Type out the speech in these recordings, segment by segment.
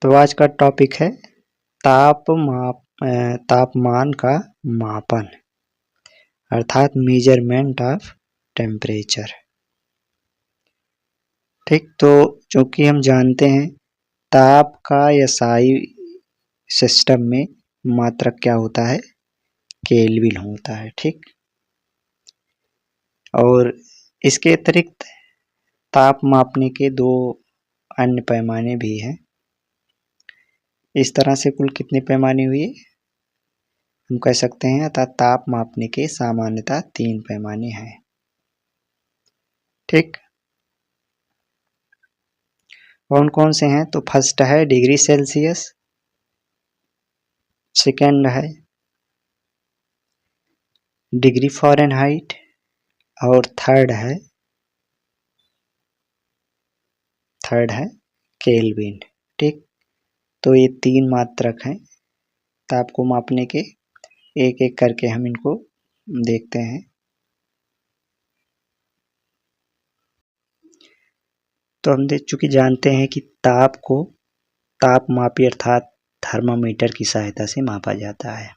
तो आज का टॉपिक है तापमान का मापन अर्थात मेजरमेंट ऑफ टेम्परेचर। ठीक, तो चूंकि हम जानते हैं ताप का SI सिस्टम में मात्रक क्या होता है, केल्विन होता है। ठीक, और इसके अतिरिक्त ताप मापने के दो अन्य पैमाने भी हैं। इस तरह से कुल कितने पैमाने हुए हम कह सकते हैं, अर्थात ताप मापने के सामान्यतः 3 पैमाने हैं। ठीक, कौन कौन से हैं? तो फर्स्ट है डिग्री सेल्सियस, सेकंड है डिग्री फ़ारेनहाइट और थर्ड है केल्विन। ठीक, तो ये 3 मात्रक हैं ताप को मापने के। एक एक करके हम इनको देखते हैं। तो हम चूंकि जानते हैं कि ताप को तापमापी अर्थात थर्मामीटर की सहायता से मापा जाता है।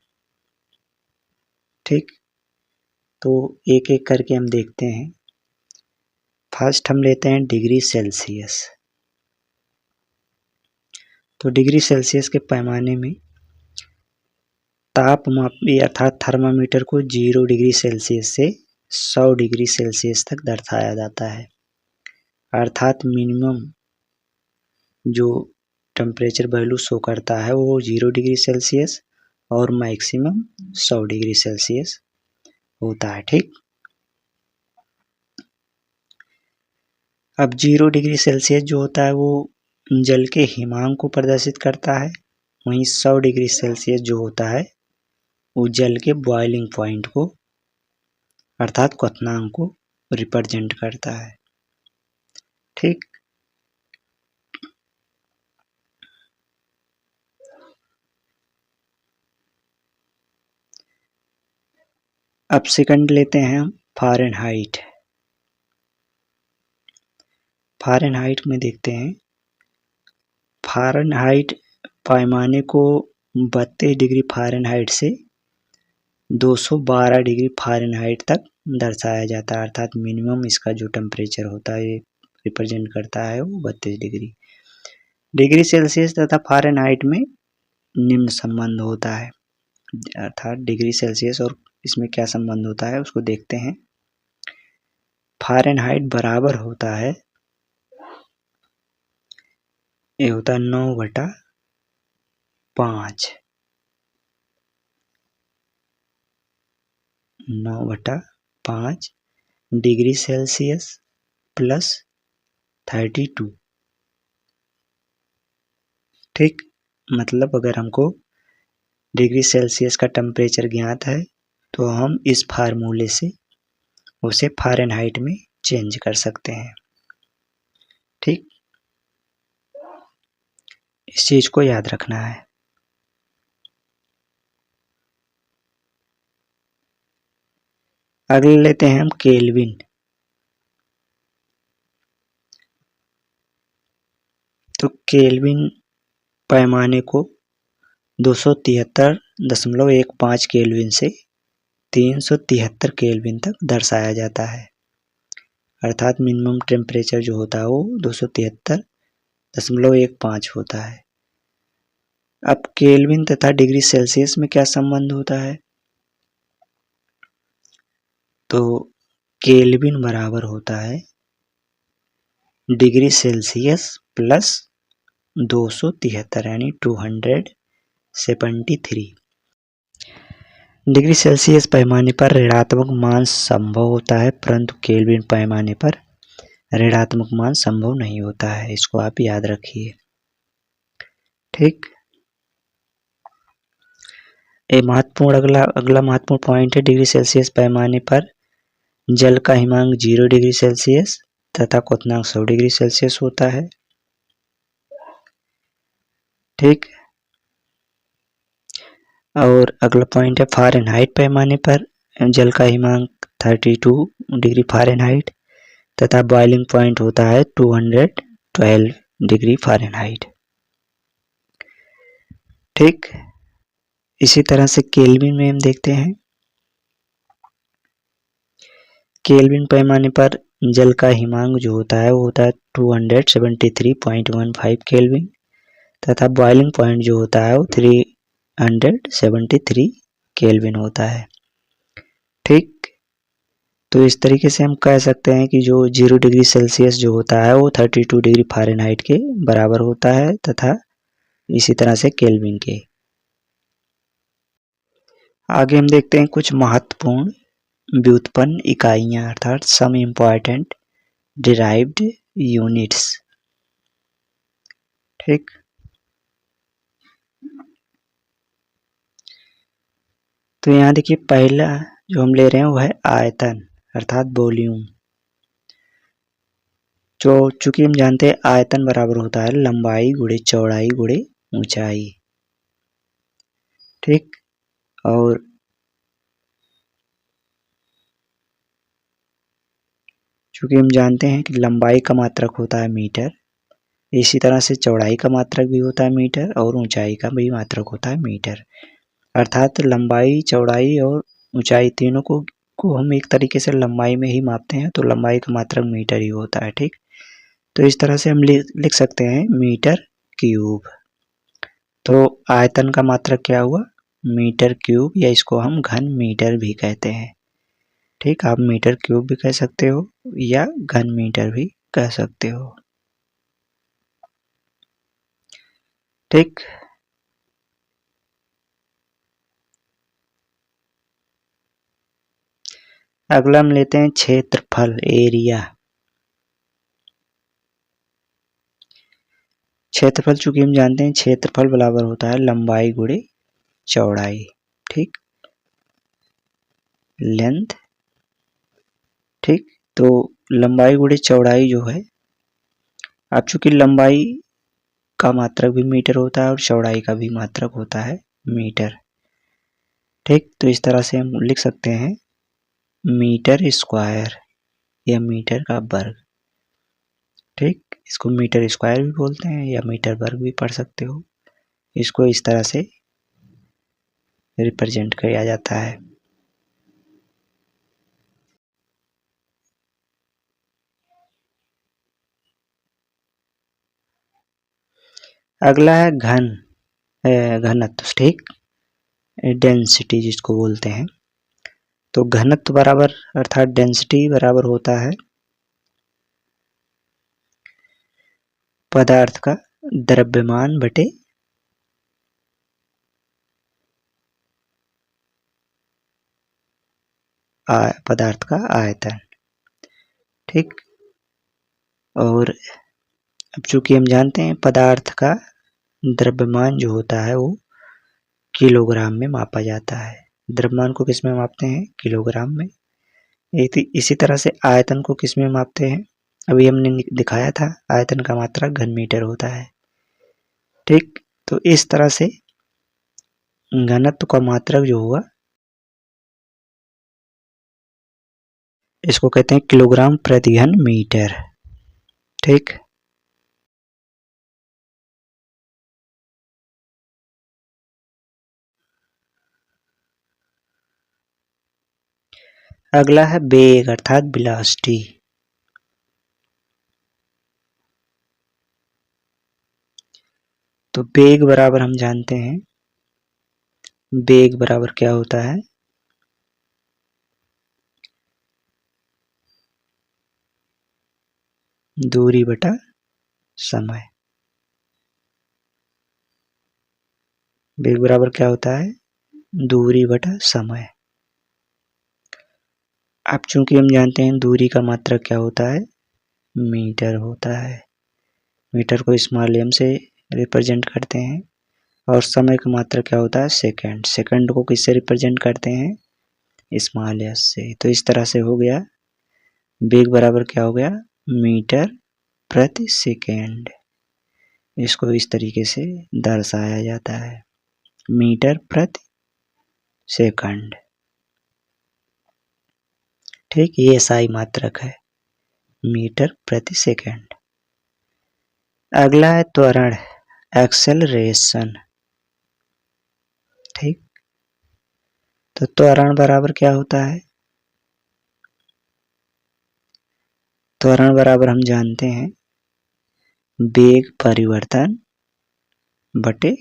ठीक, तो एक एक करके हम देखते हैं। फर्स्ट हम लेते हैं डिग्री सेल्सियस। तो डिग्री सेल्सियस के पैमाने में तापमापी अर्थात थर्मामीटर को 0 डिग्री सेल्सियस से 100 डिग्री सेल्सियस तक दर्शाया जाता है। अर्थात मिनिमम जो टेम्परेचर वैल्यू शो करता है वो 0 डिग्री सेल्सियस और मैक्सिमम 100 डिग्री सेल्सियस होता है। ठीक, अब 0 डिग्री सेल्सियस जो होता है वो जल के हिमांक को प्रदर्शित करता है, वहीं 100 डिग्री सेल्सियस जो होता है वो जल के बॉइलिंग पॉइंट को अर्थात क्वथनांक को रिप्रेजेंट करता है। ठीक, अब सेकंड लेते हैं हम फ़ारेनहाइट। फ़ारेनहाइट में देखते हैं, फ़ारेनहाइट पैमाने को 32 डिग्री फ़ारेनहाइट से 212 डिग्री फ़ारेनहाइट तक दर्शाया जाता है। अर्थात मिनिमम इसका जो टेम्परेचर होता है रिप्रेजेंट करता है वो 32 डिग्री। डिग्री सेल्सियस तथा फ़ारेनहाइट में निम्न संबंध होता है, अर्थात डिग्री सेल्सियस और इसमें क्या संबंध होता है उसको देखते हैं। फ़ारेनहाइट बराबर होता है, ये होता है 9/5 डिग्री सेल्सियस प्लस 32। ठीक, मतलब अगर हमको डिग्री सेल्सियस का टेम्परेचर ज्ञात है तो हम इस फार्मूले से उसे फ़ारेनहाइट में चेंज कर सकते हैं। ठीक, इस चीज को याद रखना है। अगले लेते हैं हम केल्विन। तो केल्विन पैमाने को 273.15 केल्विन से 373 केल्विन तक दर्शाया जाता है। अर्थात मिनिमम टेम्परेचर जो होता है वो 273.15 होता है। अब केल्विन तथा डिग्री सेल्सियस में क्या संबंध होता है? तो केल्विन बराबर होता है डिग्री सेल्सियस प्लस 273 यानी 273। डिग्री सेल्सियस पैमाने पर ऋणात्मक मान संभव होता है, परंतु केल्विन पैमाने पर ऋणात्मक मान संभव नहीं होता है। इसको आप याद रखिए। ठीक, अगला महत्वपूर्ण पॉइंट है डिग्री सेल्सियस पैमाने पर जल का हिमांक 0 डिग्री सेल्सियस तथा क्वथनांक 100 डिग्री सेल्सियस होता है। ठीक, और अगला पॉइंट है फ़ारेनहाइट पैमाने पर जल का हिमांक 32 डिग्री फ़ारेनहाइट तथा बॉइलिंग पॉइंट होता है 212 डिग्री फ़ारेनहाइट। ठीक, इसी तरह से केल्विन में हम देखते हैं। केल्विन पैमाने पर जल का हिमांक जो होता है वो होता है 273.15 केल्विन तथा बॉइलिंग पॉइंट जो होता है वो 373 केल्विन होता है। ठीक, तो इस तरीके से हम कह सकते हैं कि जो 0 डिग्री सेल्सियस जो होता है वो 32 डिग्री फ़ारेनहाइट के बराबर होता है तथा इसी तरह से केल्विन के। आगे हम देखते हैं कुछ महत्वपूर्ण व्युत्पन्न इकाइयां अर्थात सम इम्पॉर्टेंट डिराइव्ड यूनिट्स। ठीक, तो यहाँ देखिए पहला जो हम ले रहे हैं वो है आयतन अर्थात वॉल्यूम। जो चूंकि हम जानते हैं आयतन बराबर होता है लंबाई गुणे चौड़ाई गुणे ऊंचाई। ठीक, और चूंकि हम जानते हैं कि लंबाई का मात्रक होता है मीटर, इसी तरह से चौड़ाई का मात्रक भी होता है मीटर और ऊंचाई का भी मात्रक होता है मीटर। अर्थात लंबाई चौड़ाई और ऊंचाई तीनों को हम एक तरीके से लंबाई में ही मापते हैं, तो लंबाई का मात्रक मीटर ही होता है। ठीक, तो इस तरह से हम लिख सकते हैं मीटर क्यूब। तो आयतन का मात्रक क्या हुआ? मीटर क्यूब, या इसको हम घन मीटर भी कहते हैं। ठीक, आप मीटर क्यूब भी कह सकते हो या घन मीटर भी कह सकते हो। ठीक, अगला हम लेते हैं क्षेत्रफल एरिया। क्षेत्रफल चूंकि हम जानते हैं क्षेत्रफल बराबर होता है लंबाई गुणे चौड़ाई। ठीक, लेंथ। ठीक, तो लंबाई गुणे चौड़ाई जो है, अब चूंकि लंबाई का मात्रक भी मीटर होता है और चौड़ाई का भी मात्रक होता है मीटर। ठीक, तो इस तरह से हम लिख सकते हैं मीटर स्क्वायर या मीटर का वर्ग। ठीक, इसको मीटर स्क्वायर भी बोलते हैं या मीटर वर्ग भी पढ़ सकते हो। इसको इस तरह से रिप्रेजेंट किया जाता है। अगला है घनत्व। ठीक, डेंसिटी जिसको बोलते हैं। तो घनत्व बराबर अर्थात डेंसिटी बराबर होता है पदार्थ का द्रव्यमान बटे पदार्थ का आयतन। ठीक, और अब चूंकि हम जानते हैं पदार्थ का द्रव्यमान जो होता है वो किलोग्राम में मापा जाता है। द्रव्यमान को किस में मापते हैं? किलोग्राम में। इसी तरह से आयतन को किस में मापते हैं? अभी हमने दिखाया था आयतन का मात्रक घन मीटर होता है। ठीक, तो इस तरह से घनत्व का मात्रक जो हुआ इसको कहते हैं किलोग्राम प्रति घन मीटर। ठीक, अगला है वेग अर्थात वेलोसिटी। तो वेग बराबर हम जानते हैं, वेग बराबर क्या होता है? दूरी बटा समय। वेग बराबर क्या होता है? दूरी बटा समय। अब चूंकि हम जानते हैं दूरी का मात्रक क्या होता है? मीटर होता है। मीटर को स्मॉल एम से रिप्रेजेंट करते हैं। और समय का मात्रक क्या होता है? सेकंड। सेकंड को किससे रिप्रेजेंट करते हैं? स्मॉल एस से। तो इस तरह से हो गया वेग बराबर क्या हो गया? मीटर प्रति सेकेंड। इसको इस तरीके से दर्शाया जाता है, मीटर प्रति सेकंड। ठीक, ये SI मात्रक है, मीटर प्रति सेकंड। अगला है त्वरण एक्सेलरेशन। तो त्वरण बराबर क्या होता है? त्वरण बराबर हम जानते हैं वेग परिवर्तन बटे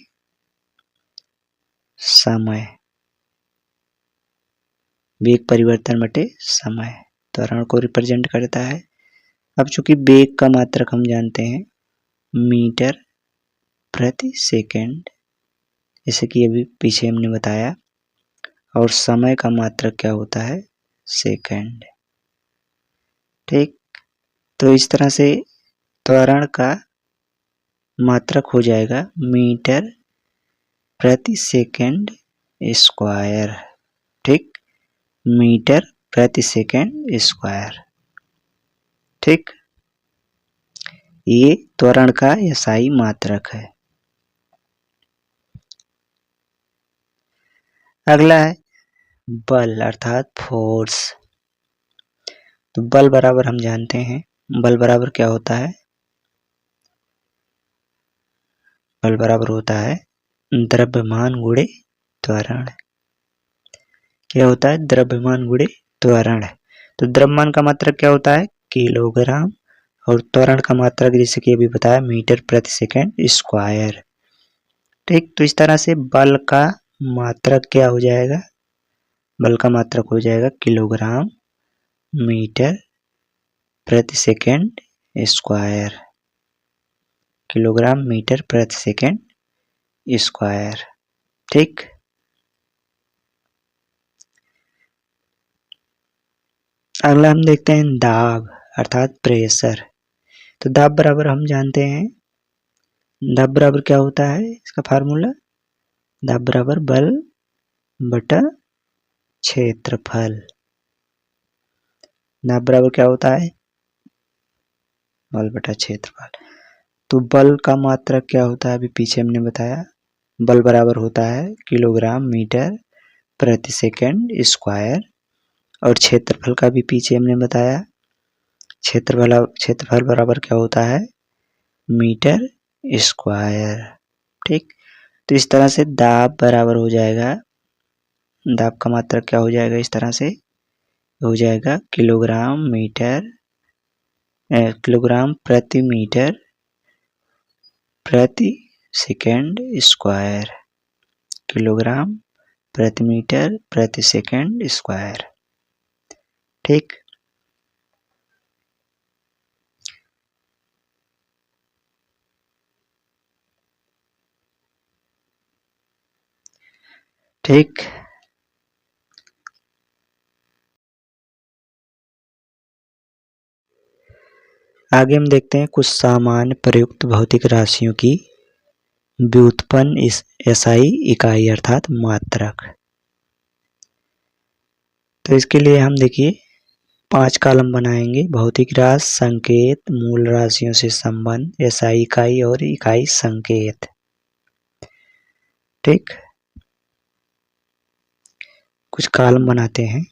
समय। वेग परिवर्तन बटे समय त्वरण को रिप्रेजेंट करता है। अब चूंकि वेग का मात्रक हम जानते हैं मीटर प्रति सेकंड, जैसे कि अभी पीछे हमने बताया, और समय का मात्रक क्या होता है? सेकंड। ठीक, तो इस तरह से त्वरण का मात्रक हो जाएगा मीटर प्रति सेकंड स्क्वायर। ठीक, मीटर प्रति सेकंड स्क्वायर। ठीक, ये त्वरण का SI मात्रक है। अगला है बल अर्थात फोर्स। तो बल बराबर हम जानते हैं, बल बराबर क्या होता है? बल बराबर होता है द्रव्यमान गुणे त्वरण। क्या होता है? द्रव्यमान गुणे त्वरण। तो द्रव्यमान का मात्रक क्या होता है? किलोग्राम, और त्वरण का मात्रक जैसे कि अभी बताया मीटर प्रति सेकंड स्क्वायर। ठीक, तो इस तरह से बल का मात्रक क्या हो जाएगा? बल का मात्रक हो जाएगा किलोग्राम मीटर प्रति सेकंड स्क्वायर। किलोग्राम मीटर प्रति सेकंड स्क्वायर। ठीक, अगला हम देखते हैं दाब अर्थात प्रेशर। तो दाब बराबर हम जानते हैं, दाब बराबर क्या होता है? इसका फार्मूला दाब बराबर बल बटा क्षेत्रफल। दाब बराबर क्या होता है? बल बटा क्षेत्रफल। तो बल का मात्रक क्या होता है? अभी पीछे हमने बताया, बल बराबर होता है किलोग्राम मीटर प्रति सेकंड स्क्वायर, और क्षेत्रफल का भी पीछे हमने बताया, क्षेत्रफल बराबर क्या होता है? Metre square. ठीक, तो इस तरह से दाब बराबर हो जाएगा, दाब का मात्रक क्या हो जाएगा? इस तरह से हो जाएगा किलोग्राम मीटर किलोग्राम प्रति मीटर प्रति सेकंड स्क्वायर। किलोग्राम प्रति मीटर प्रति सेकंड स्क्वायर। ठीक, ठीक, आगे हम देखते हैं कुछ सामान्य प्रयुक्त भौतिक राशियों की व्युत्पन्न इस SI इकाई अर्थात मात्रक। तो इसके लिए हम देखिए 5 कॉलम बनाएंगे। भौतिक राशि, संकेत, मूल राशियों से संबंध, SI इकाई और इकाई संकेत। ठीक, कुछ कॉलम बनाते हैं।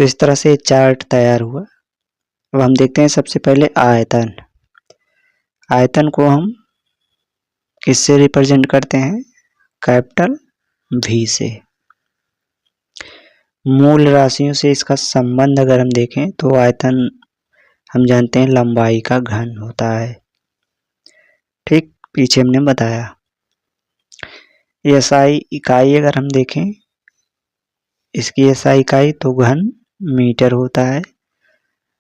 तो इस तरह से चार्ट तैयार हुआ। अब हम देखते हैं सबसे पहले आयतन। आयतन को हम किससे रिप्रेजेंट करते हैं? कैपिटल V से। मूल राशियों से इसका संबंध अगर हम देखें तो आयतन हम जानते हैं लंबाई का घन होता है। ठीक, पीछे हमने बताया। SI इकाई अगर हम देखें, इसकी SI इकाई तो घन मीटर होता है,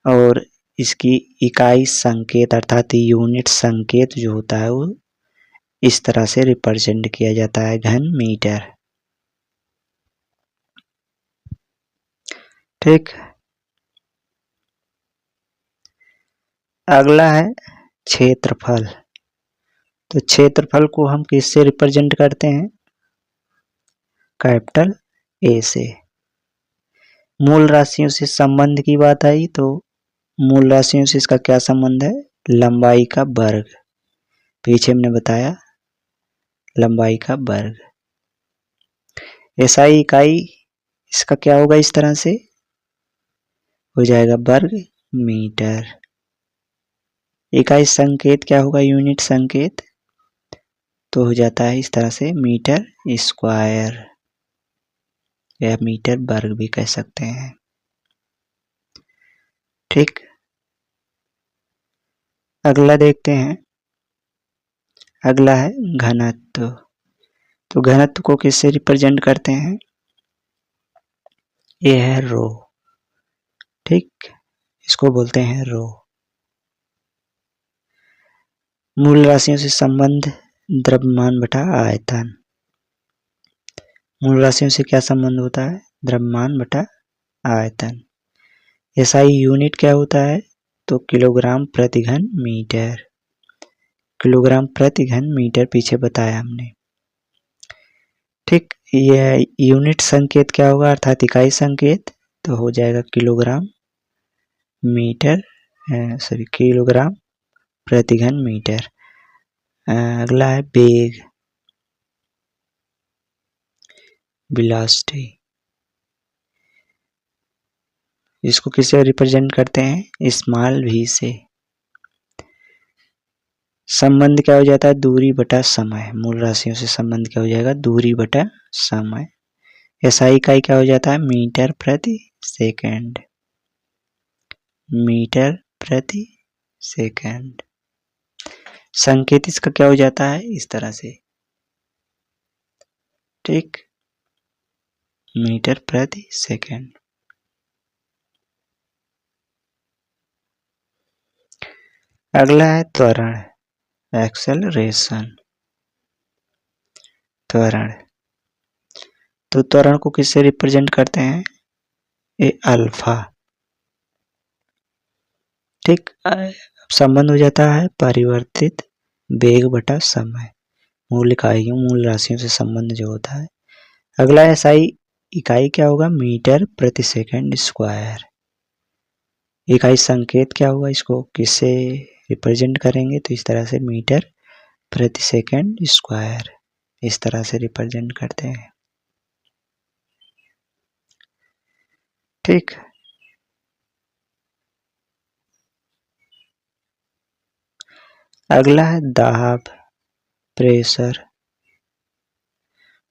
और इसकी इकाई संकेत अर्थात यूनिट संकेत जो होता है वो इस तरह से रिप्रेजेंट किया जाता है, घन मीटर। ठीक, अगला है क्षेत्रफल। तो क्षेत्रफल को हम किससे रिप्रेजेंट करते हैं? कैपिटल A से। मूल राशियों से संबंध की बात आई तो मूल राशियों से इसका क्या संबंध है? लंबाई का वर्ग। पीछे हमने बताया लंबाई का वर्ग। SI इकाई इसका क्या होगा? इस तरह से हो जाएगा वर्ग मीटर। इकाई संकेत क्या होगा? यूनिट संकेत तो हो जाता है इस तरह से मीटर स्क्वायर, या मीटर वर्ग भी कह सकते हैं। ठीक, अगला देखते हैं। अगला है घनत्व। तो घनत्व को किससे रिप्रेजेंट करते हैं? ये है रो। ठीक, इसको बोलते हैं रो। मूल राशियों से संबंध द्रव्यमान बटा आयतन। मूल राशियों से क्या संबंध होता है? द्रव्यमान बटा आयतन। SI यूनिट क्या होता है? तो किलोग्राम प्रति घन मीटर। किलोग्राम प्रति घन मीटर पीछे बताया हमने। ठीक, यह यूनिट संकेत क्या होगा? अर्थात इकाई संकेत तो हो जाएगा किलोग्राम मीटर, सॉरी किलोग्राम प्रति घन मीटर। अगला है वेग, वेलोसिटी। इसको किससे रिप्रेजेंट करते हैं? स्मॉल v से। संबंध क्या हो जाता है? दूरी बटा समय। मूल राशियों से संबंध क्या हो जाएगा? दूरी बटा समय। SI इकाई क्या हो जाता है? मीटर प्रति सेकंड। मीटर प्रति सेकंड। संकेत इसका क्या हो जाता है? इस तरह से। ठीक, मीटर प्रति सेकंड। अगला है त्वरण, एक्सेलरेशन। त्वरण, तो त्वरण को किससे रिप्रेजेंट करते हैं? ए अल्फा। ठीक, संबंध हो जाता है परिवर्तित वेग बटा समय। मूल इकाइयों, मूल राशियों से संबंध जो होता है। अगला SI इकाई क्या होगा? मीटर प्रति सेकंड स्क्वायर। इकाई संकेत क्या होगा? इसको किससे रिप्रेजेंट करेंगे? तो इस तरह से मीटर प्रति सेकंड स्क्वायर, इस तरह से रिप्रेजेंट करते हैं। ठीक, अगला है दाब, प्रेशर।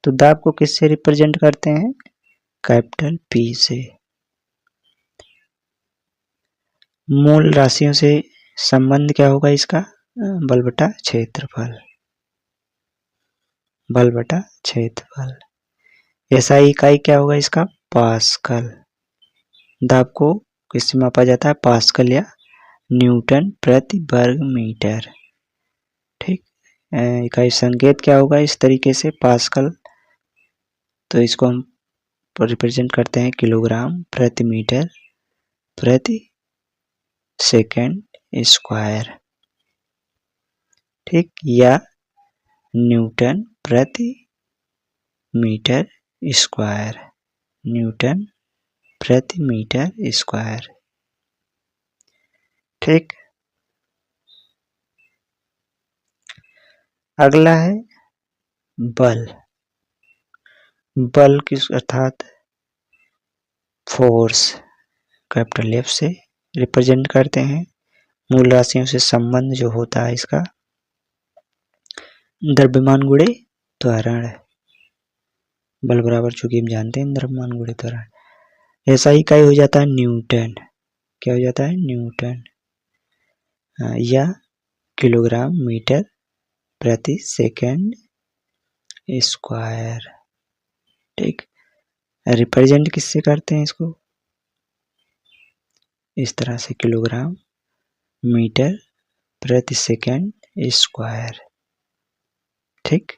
तो दाब को किससे रिप्रेजेंट करते हैं? कैपिटल P से। मूल राशियों से संबंध क्या होगा इसका? बल बटा क्षेत्रफल। बल बटा क्षेत्रफल। SI इकाई क्या होगा इसका? पास्कल। दाब को किससे मापा जाता है? पास्कल या न्यूटन प्रति वर्ग मीटर। ठीक, इकाई संकेत क्या होगा? इस तरीके से पास्कल, तो इसको हम रिप्रेजेंट करते हैं किलोग्राम प्रति मीटर प्रति सेकंड स्क्वायर। ठीक, या न्यूटन प्रति मीटर स्क्वायर। न्यूटन प्रति मीटर स्क्वायर। ठीक, अगला है बल। बल किस अर्थात फोर्स। कैपिटल एफ से रिप्रेजेंट करते हैं। मूल राशियों से संबंध जो होता है इसका द्रव्यमान गुणे त्वरण, बल बराबर चूंकि हम जानते हैं द्रव्यमान गुणे त्वरण। ऐसा इकाई हो जाता है न्यूटन। क्या हो जाता है? न्यूटन या किलोग्राम मीटर प्रति सेकंड स्क्वायर। ठीक, रिप्रेजेंट किससे करते हैं इसको? इस तरह से किलोग्राम मीटर प्रति सेकंड स्क्वायर। ठीक,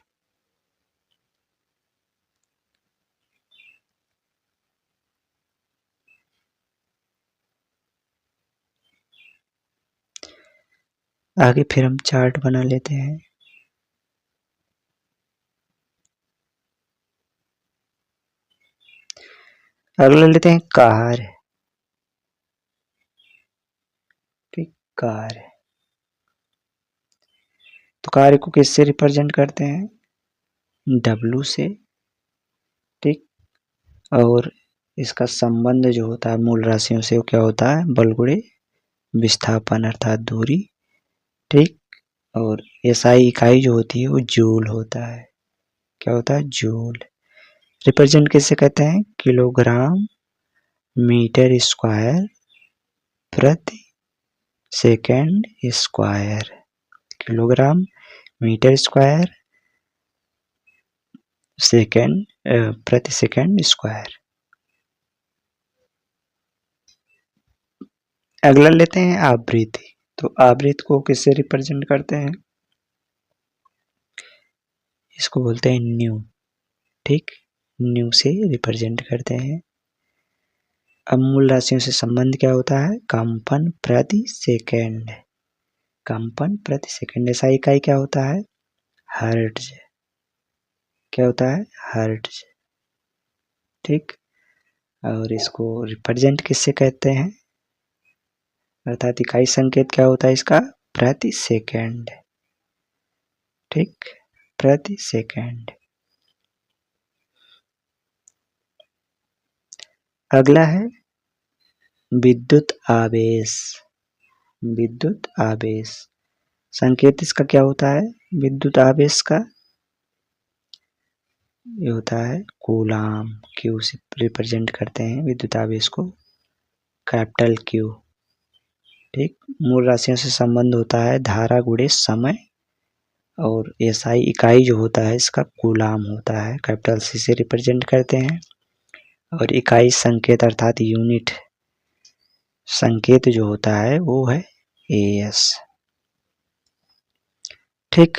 आगे फिर हम चार्ट बना लेते हैं। अगला लेते हैं कार। ठीक, कार। तो कार को किससे रिप्रेजेंट करते हैं? W से। ठीक, और इसका संबंध जो होता है मूल राशियों से वो क्या होता है? बल गुणे विस्थापन अर्थात दूरी। ठीक, और एसआई इकाई जो होती है वो जूल होता है। क्या होता है? जूल। रिप्रेजेंट किससे कहते हैं? किलोग्राम मीटर स्क्वायर प्रति second square. Kilogram metre square second प्रति सेकंड स्क्वायर। अगला लेते हैं आवृत्ति। तो आवृत्ति को किससे रिप्रेजेंट करते हैं? इसको बोलते हैं न्यू। ठीक, न्यू से रिप्रेजेंट करते हैं। अब मूल राशियों से संबंध क्या होता है? कंपन प्रति सेकंड। कंपन प्रति सेकंड। ऐसा इकाई क्या होता है? हर्ट्ज। क्या होता है? हर्ट्ज। ठीक, और इसको रिप्रेजेंट किससे कहते हैं? अर्थात इकाई संकेत क्या होता है इसका? प्रति सेकंड। ठीक, प्रति सेकंड। अगला है विद्युत आवेश। विद्युत आवेश संकेत इसका क्या होता है? विद्युत आवेश का ये होता है कूलाम। क्यू से रिप्रेजेंट करते हैं विद्युत आवेश को, कैपिटल क्यू। ठीक, मूल राशियों से संबंध होता है धारा गुणे समय, और एसआई इकाई जो होता है इसका कूलाम होता है, कैपिटल सी से रिप्रेजेंट करते हैं। और इकाई संकेत अर्थात यूनिट संकेत जो होता है वो है एएस। ठीक,